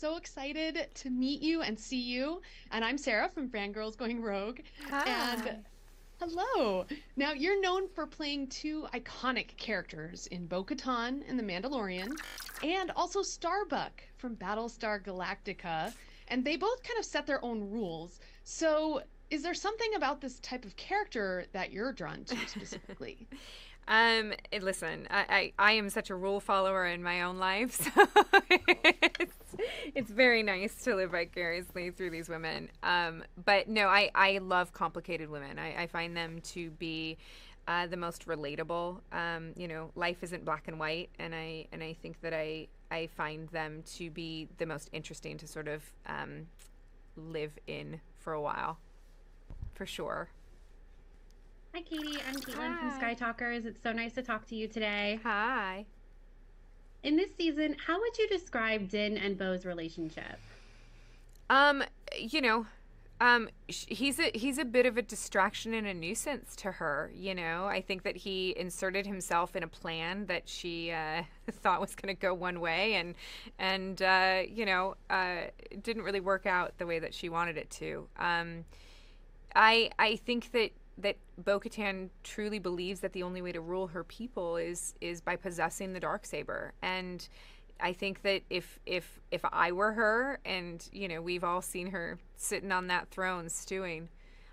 so excited to meet you and see you. And I'm Sarah from Fangirls Going Rogue. And Hi. hello. Now, you're known for playing two iconic characters in Bo-Katan and The Mandalorian, and also Starbuck from Battlestar Galactica. And they both kind of set their own rules. So, is there something about this type of character that you're drawn to specifically? Listen, I am such a rule follower in my own life, so it's very nice to live vicariously through these women. But no, I love complicated women. I find them to be the most relatable. Life isn't black and white, and I think that I find them to be the most interesting to sort of live in for a while, for sure. Hi, Katie. I'm Caitlin from Hi. Sky Talkers. It's so nice to talk to you today. Hi. In this season, how would you describe Din and Bo's relationship? Um, you know, he's a bit of a distraction and a nuisance to her. I think that he inserted himself in a plan that she thought was going to go one way, and it didn't really work out the way that she wanted it to. I think that Bo-Katan truly believes that the only way to rule her people is by possessing the Darksaber. And I think that if I were her, and we've all seen her sitting on that throne stewing,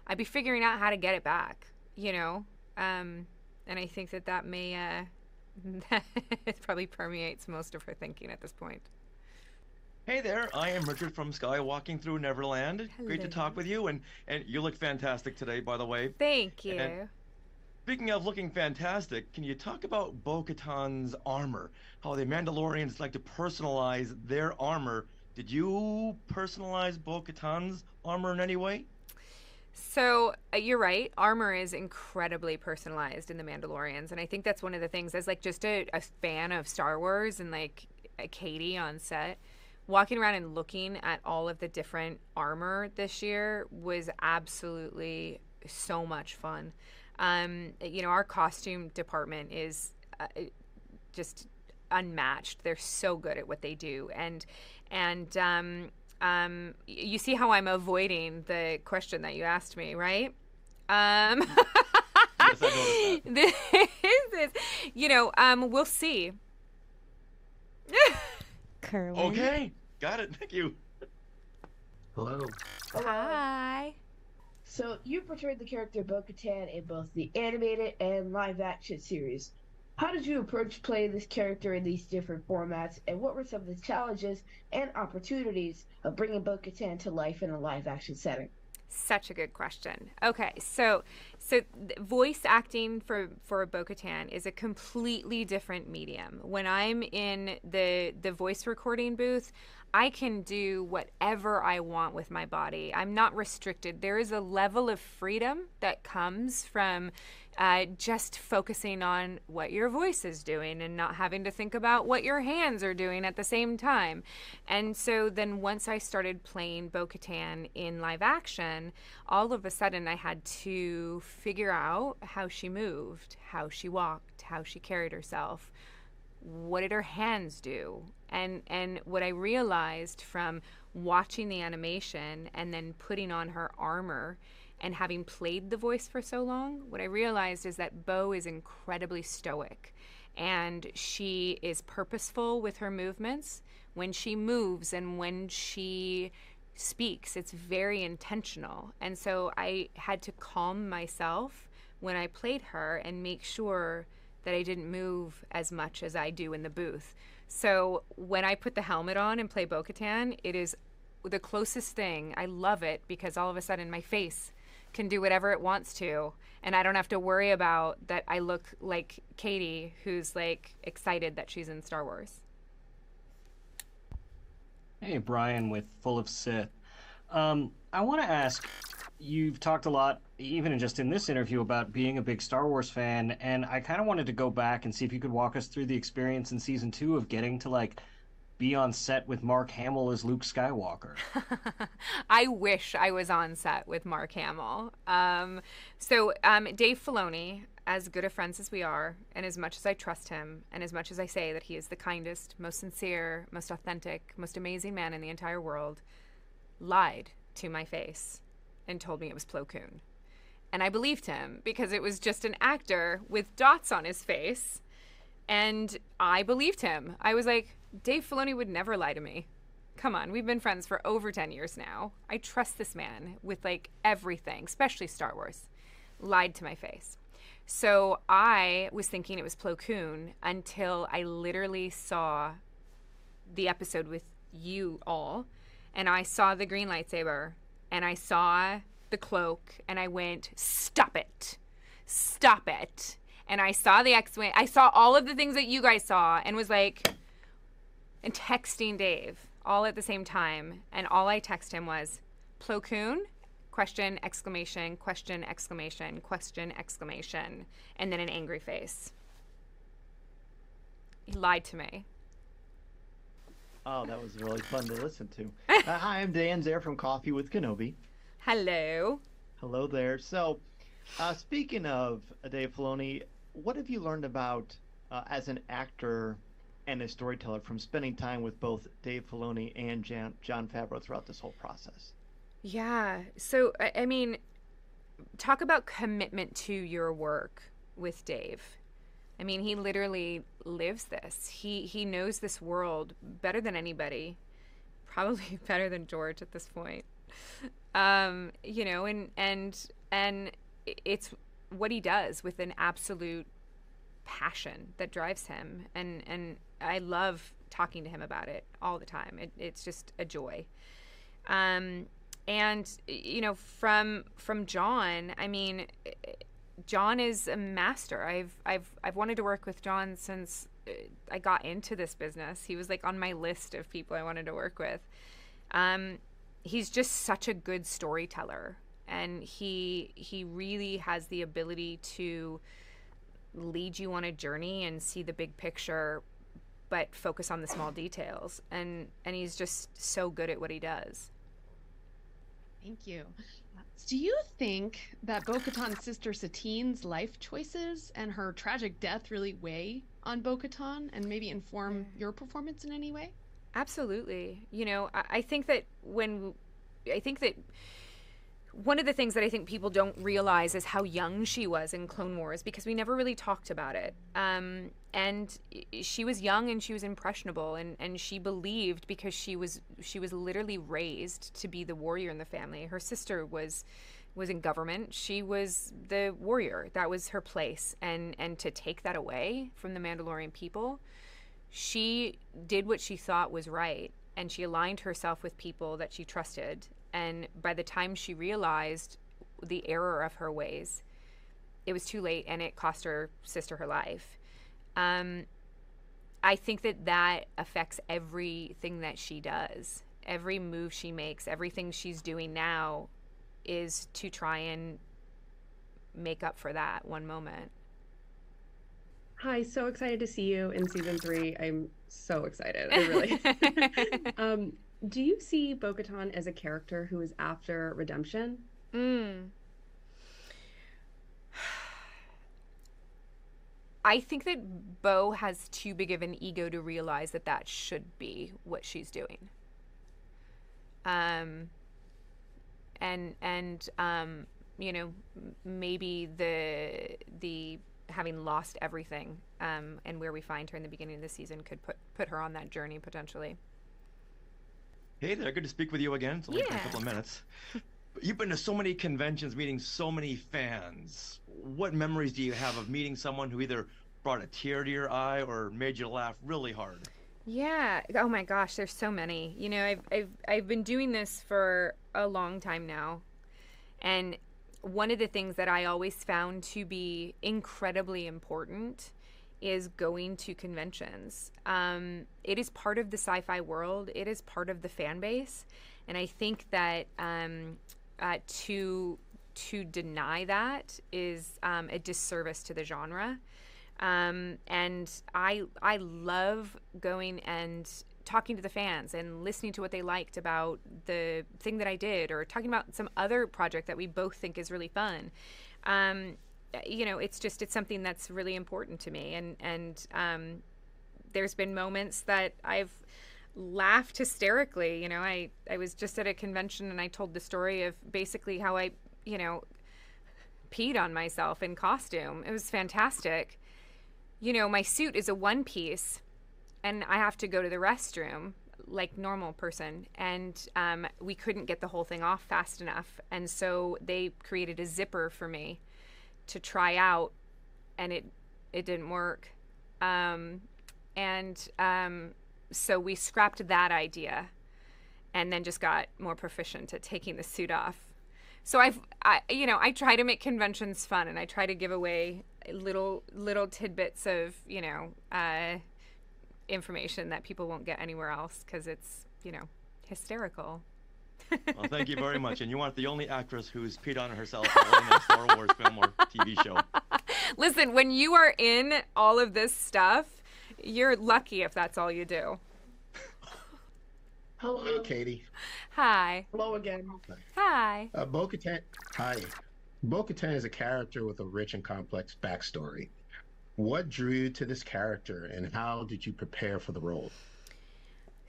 I'd be figuring out how to get it back. And I think that may that it probably permeates most of her thinking at this point. Hey there, I am Richard from Skywalking Through Neverland. Great to Hello. talk with you, and you look fantastic today, by the way. Thank And you. speaking of looking fantastic, can you talk about Bo-Katan's armor? How the Mandalorians like to personalize their armor. Did you personalize Bo-Katan's armor in any way? So you're right. Armor is incredibly personalized in the Mandalorians, and I think that's one of the things. As like just a fan of Star Wars and like a Katie on set, walking around and looking at all of the different armor this year was absolutely so much fun. Our costume department is just unmatched. They're so good at what they do, and you see how I'm avoiding the question that you asked me, right? Um, Yes, I noticed that. this is, we'll see. Kerwin. Okay, got it. Thank you. Hello. Hello. Hi. So you portrayed the character Bo-Katan in both the animated and live action series. How did you approach playing this character in these different formats, and what were some of the challenges and opportunities of bringing Bo-Katan to life in a live action setting? Such a good question. Okay, so voice acting for Bo-Katan is a completely different medium. When I'm in the voice recording booth, I can do whatever I want with my body. I'm not restricted. There is a level of freedom that comes from just focusing on what your voice is doing and not having to think about what your hands are doing at the same time. And so then once I started playing Bo-Katan in live action, all of a sudden I had to figure out how she moved, how she walked, how she carried herself. What did her hands do? And what I realized from watching the animation and then putting on her armor and having played the voice for so long, what I realized is that Bo is incredibly stoic and she is purposeful with her movements. When she moves and when she speaks, it's very intentional. And so I had to calm myself when I played her and make sure that I didn't move as much as I do in the booth. So when I put the helmet on and play Bo-Katan, it is the closest thing. I love it because all of a sudden my face can do whatever it wants to, and I don't have to worry about that I look like Katie, who's like excited that she's in Star Wars. Hey, Brian with Full of Sith. I want to ask, you've talked a lot, even just in this interview, about being a big Star Wars fan, and I kind of wanted to go back and see if you could walk us through the experience in season two of getting to like be on set with Mark Hamill as Luke Skywalker. I wish I was on set with Mark Hamill. Dave Filoni as good of friends as we are, and as much as I trust him, and as much as I say that he is the kindest, most sincere, most authentic, most amazing man in the entire world, lied to my face and told me it was Plo Koon. And I believed him because it was just an actor with dots on his face. And I believed him. I was like, Dave Filoni would never lie to me. Come on, we've been friends for over 10 years now. I trust this man with like everything, especially Star Wars. Lied to my face. So I was thinking it was Plo Koon until I literally saw the episode with you all, and I saw the green lightsaber, and I saw the cloak, and I went, stop it. Stop it. And I saw the X-Wing. I saw all of the things that you guys saw and was like, and texting Dave all at the same time. And all I text him was, Plo Koon? Question, exclamation, question, exclamation, question, exclamation. And then an angry face. He lied to me. Oh, that was really fun to listen to. Hi, I'm Dan Zare from Coffee with Kenobi. Hello. Hello there. So, speaking of Dave Filoni, what have you learned about as an actor and a storyteller from spending time with both Dave Filoni and Jon Favreau throughout this whole process? Yeah. So, I mean, talk about commitment to your work with Dave. I mean, he literally lives this. He knows this world better than anybody, probably better than George at this point. You know, and it's what he does with an absolute passion that drives him, and I love talking to him about it all the time. It's just a joy. And you know, from Jon, I mean, Jon is a master. I've wanted to work with Jon since I got into this business. He was like on my list of people I wanted to work with. He's just such a good storyteller, and he really has the ability to lead you on a journey and see the big picture, but focus on the small details. And he's just so good at what he does. Thank you. Do you think that Bo-Katan's sister Satine's life choices and her tragic death really weigh on Bo-Katan and maybe inform your performance in any way? Absolutely. You know, I think that one of the things that I think people don't realize is how young she was in Clone Wars, because we never really talked about it. And she was young and she was impressionable, and she believed, because she was literally raised to be the warrior in the family. Her sister was in government. She was the warrior. That was her place. And to take that away from the Mandalorian people, she did what she thought was right, and she aligned herself with people that she trusted. And by the time she realized the error of her ways, it was too late, and it cost her sister her life. I think that affects everything that she does. Every move she makes, everything she's doing now is to try and make up for that one moment. Hi, so excited to see you in season 3. I'm so excited. I really. Do you see Bo-Katan as a character who is after redemption? I think that Bo has too big of an ego to realize that should be what she's doing. You know, maybe the having lost everything, and where we find her in the beginning of the season could put her on that journey potentially. Hey there, good to speak with you again. It's only been a couple of minutes. You've been to so many conventions, meeting so many fans. What memories do you have of meeting someone who either brought a tear to your eye or made you laugh really hard? Yeah. Oh my gosh, there's so many. You know, I've been doing this for a long time now, and one of the things that I always found to be incredibly important is going to conventions. It is part of the sci-fi world. It is part of the fan base, and I think that to deny that is a disservice to the genre. And I love going and talking to the fans and listening to what they liked about the thing that I did, or talking about some other project that we both think is really fun. it's something that's really important to me. And there's been moments that I've laughed hysterically. I was just at a convention and I told the story of basically how I, peed on myself in costume. It was fantastic. My suit is a one piece and I have to go to the restroom like normal person. And we couldn't get the whole thing off fast enough. And so they created a zipper for me to try out, and it didn't work. So we scrapped that idea and then just got more proficient at taking the suit off. So I try to make conventions fun, and I try to give away little tidbits of, information that people won't get anywhere else because it's, hysterical. Well, thank you very much. And you aren't the only actress who's peed on herself in a Star Wars film or TV show. Listen, when you are in all of this stuff, you're lucky if that's all you do. Hello, Katie. Hi. Hello again. Hi. Bo-Katan. Hi. Bo-Katan is a character with a rich and complex backstory. What drew you to this character, and how did you prepare for the role?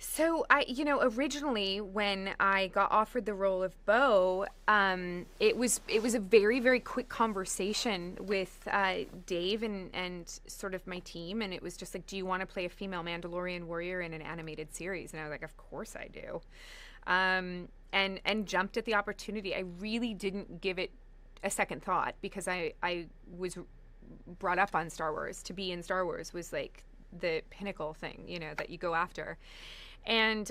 So originally when I got offered the role of Bo, it was a very, very quick conversation with Dave and sort of my team, and it was just like, do you want to play a female Mandalorian warrior in an animated series? And I was like, of course I do, and jumped at the opportunity. I really didn't give it a second thought because I was brought up on Star Wars. To be in Star Wars was like the pinnacle thing, that you go after. And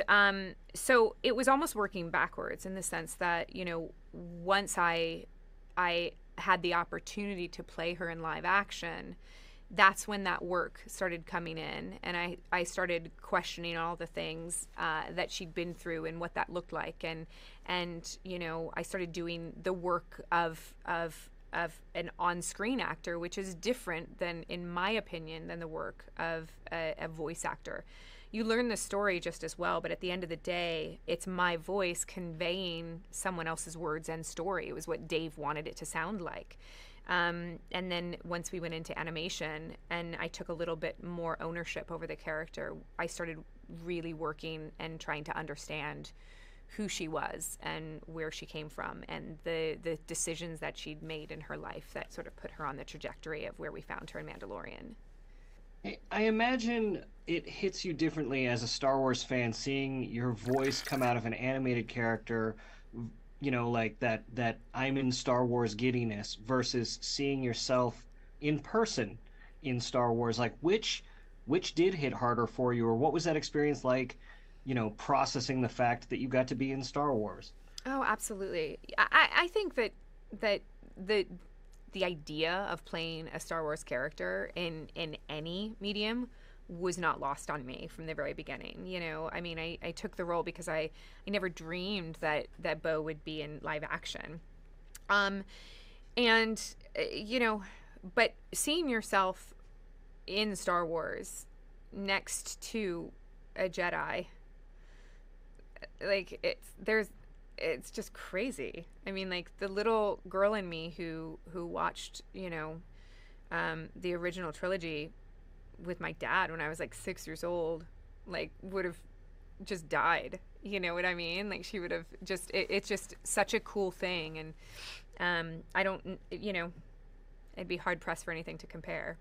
so it was almost working backwards in the sense that, once I had the opportunity to play her in live action, that's when that work started coming in. And I started questioning all the things that she'd been through and what that looked like. And I started doing the work of an on-screen actor, which is different than, in my opinion, than the work of a voice actor. You learn the story just as well, but at the end of the day, it's my voice conveying someone else's words and story. It was what Dave wanted it to sound like. And then once we went into animation and I took a little bit more ownership over the character, I started really working and trying to understand who she was and where she came from and the decisions that she'd made in her life that sort of put her on the trajectory of where we found her in Mandalorian. I imagine it hits you differently as a Star Wars fan, seeing your voice come out of an animated character, like that I'm in Star Wars giddiness, versus seeing yourself in person in Star Wars. Like, which did hit harder for you, or what was that experience like, processing the fact that you got to be in Star Wars? Oh, absolutely. I think that the idea of playing a Star Wars character in any medium was not lost on me from the very beginning. I took the role because I never dreamed that Bo would be in live action. But seeing yourself in Star Wars next to a Jedi, like it's just crazy. I mean, like, the little girl in me who watched, the original trilogy with my dad when I was like 6 years old, like, would have just died. You know what I mean? Like, she would have just, it's just such a cool thing. And I don't, I'd be hard pressed for anything to compare.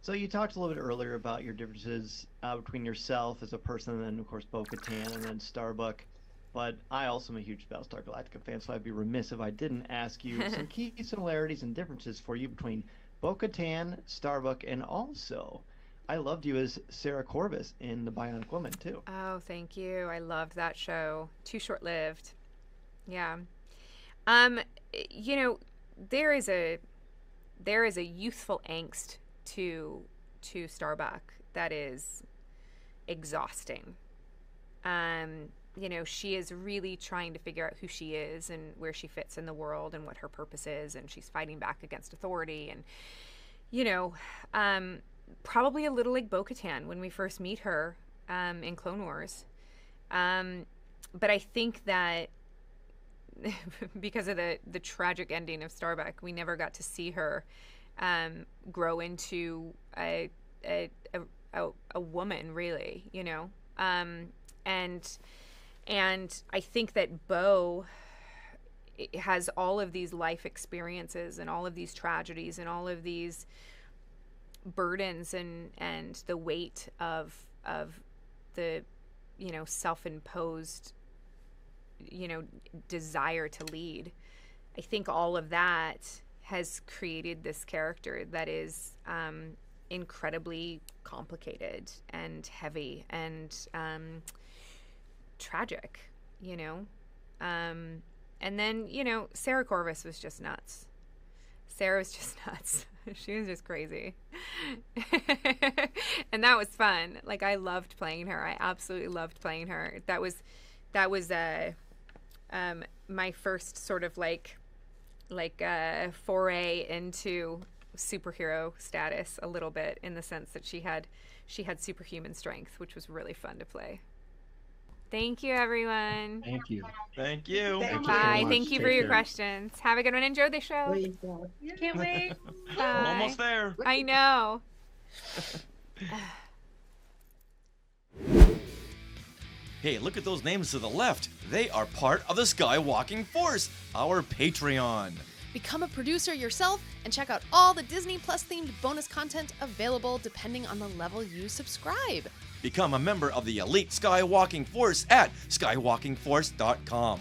So you talked a little bit earlier about your differences between yourself as a person and then, of course, Bo-Katan and then Starbuck. But I also am a huge Battlestar Galactica fan, so I'd be remiss if I didn't ask you some key similarities and differences for you between Bo-Katan, Starbuck, and also I loved you as Sarah Corvus in The Bionic Woman, too. Oh, thank you. I loved that show. Too short-lived. Yeah. There is a youthful angst to Starbuck that is exhausting. She is really trying to figure out who she is and where she fits in the world and what her purpose is, and she's fighting back against authority, and probably a little like Bo-Katan when we first meet her in Clone Wars. But I think that because of the tragic ending of Starbuck, we never got to see her grow into a woman, really, you know. And I think that Bo has all of these life experiences and all of these tragedies and all of these burdens and the weight of the, you know, self-imposed, you know, desire to lead. I think all of that has created this character that is incredibly complicated and heavy and tragic, you know. And then, you know, Sarah Corvus was just nuts. Sarah was just nuts. She was just crazy. And that was fun. Like, I loved playing her. I absolutely loved playing her. That was my first sort of like foray into superhero status a little bit, in the sense that she had superhuman strength, which was really fun to play. Thank you, everyone. Thank you. Thank you. Bye. Thank you for your questions. Have a good one. Enjoy the show. Can't wait. We're almost there. I know. Hey, look at those names to the left. They are part of the Skywalking Force, our Patreon. Become a producer yourself and check out all the Disney Plus themed bonus content available depending on the level you subscribe. Become a member of the elite Skywalking Force at skywalkingforce.com.